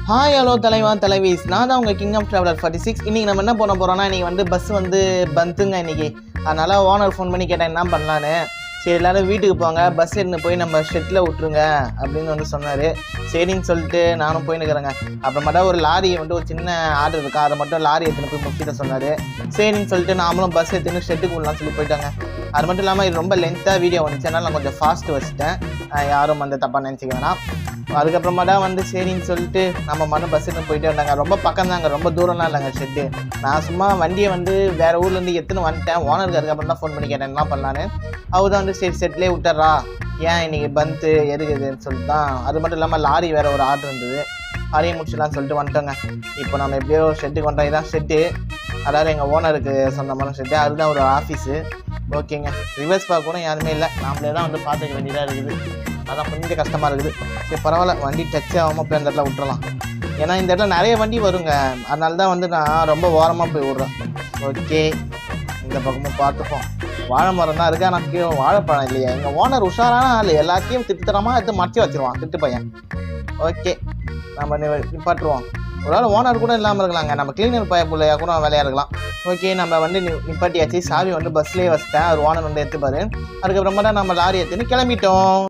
Hi hello தலைவா தலைவீஸ், நான் தான் உங்கள் கிங் ஆஃப் ட்ராவலர் 46. இன்றைக்கி நம்ம என்ன பண்ண போகிறோம்னா, இன்றைக்கி வந்து பஸ் வந்து பந்துங்க இன்றைக்கி. அதனால் ஓனர் ஃபோன் பண்ணி கேட்டேன் என்ன பண்ணலான்னு. சரி எல்லோரும் வீட்டுக்கு போங்க, பஸ் எடுத்து போய் நம்ம ஷெட்டில் விட்ருங்க அப்படின்னு வந்து சொன்னார். சரின்னு சொல்லிட்டு நானும் போயின்னுக்கிறேங்க. அப்புறமேட்டா ஒரு லாரியை வந்து ஒரு சின்ன ஆர்டர் இருக்கா, அதை மட்டும் லாரி எடுத்துன்னு போய் முக்கிட்ட சொன்னார். சரின்னு சொல்லிட்டு நாமளும் பஸ் எடுத்துன்னு ஷெட்டுக்கு விடலாம்னு சொல்லி போயிட்டாங்க. அது மட்டும் இல்லாமல் இது ரொம்ப லென்த்தாக வீடியோ வந்துச்சு, அதனால் நான் கொஞ்சம் ஃபாஸ்ட்டு வச்சுட்டேன். யாரும் வந்து தப்பாக நினச்சிக்க வேணாம். அதுக்கப்புறமா தான் வந்து சரின்னு சொல்லிட்டு நம்ம மண்ணு பஸ்ஸுன்னு போயிட்டே இருந்தாங்க. ரொம்ப பக்கம் தாங்க, ரொம்ப தூரம்லாம் இல்லைங்க ஷெட்டு. நான் சும்மா வண்டியை வந்து வேறு ஊர்லேருந்து எடுத்துன்னு வந்துட்டேன். ஓனருக்கு அதுக்கப்புறம் தான் ஃபோன் பண்ணி கேட்டேன் என்ன பண்ணலான்னு. அவர் தான் வந்து சரி ஷெட்லேயே விட்டுறா, ஏன் இன்றைக்கி பந்து எதுக்குதுன்னு சொல்லிட்டு தான். அது மட்டும் இல்லாமல் லாரி வேறு ஒரு ஆர்டர் இருந்தது, அதையும் முடிச்சுலான்னு சொல்லிட்டு வந்துட்டோங்க. இப்போ நம்ம எப்படியோ ஷெட்டுக்கு வந்துட்டோம். இதுதான் ஷெட்டு, அதாவது எங்கள் ஓனருக்கு சொந்தமான ஷெட்டு, அதுதான் ஒரு ஆஃபீஸு. ஓகேங்க, ரிவர்ஸ் பார்க்க கூட யாருமே இல்லை, நாமளே தான் வந்து பார்த்துக்க வேண்டியதாக இருக்குது. அதான் கொஞ்சம் கஷ்டமாக இருக்குது. சரி பரவாயில்ல, வண்டி டச் ஆகாமல் போய் அந்த இடத்துல விட்டுறலாம். ஏன்னா இந்த இடத்துல நிறைய வண்டி வருங்க, அதனால தான் வந்து நான் ரொம்ப ஓரமாக போய் விட்றேன். ஓகே, இந்த பக்கமும் பார்த்துப்போம். வாழை மரம் தான் இருக்குது, ஆனால் கீழே வாழைப்பழம் இல்லையா. எங்கள் ஓனர் உஷாரான ஆள், எல்லாத்தையும் திட்டுத்தரமாக எடுத்து மறைச்சி வச்சுருவான் திட்டு பையன். ஓகே, நம்ம நிப்பாட்டுருவோம். ஒரு வேளை ஓனர் கூட இல்லாமல் இருக்கலாங்க, நம்ம கிளீனர் பிள்ளையா கூட வேலையாக இருக்கலாம். ஓகே, நம்ம வந்து நிப்பாட்டியாச்சு. சாவி வந்து பஸ்லேயே வச்சுட்டேன், அவர் ஓனர் வந்து எடுத்துப்பாரு. அதுக்கப்புறமா தான் நம்ம லாரி எடுத்துன்னு கிளம்பிட்டோம்.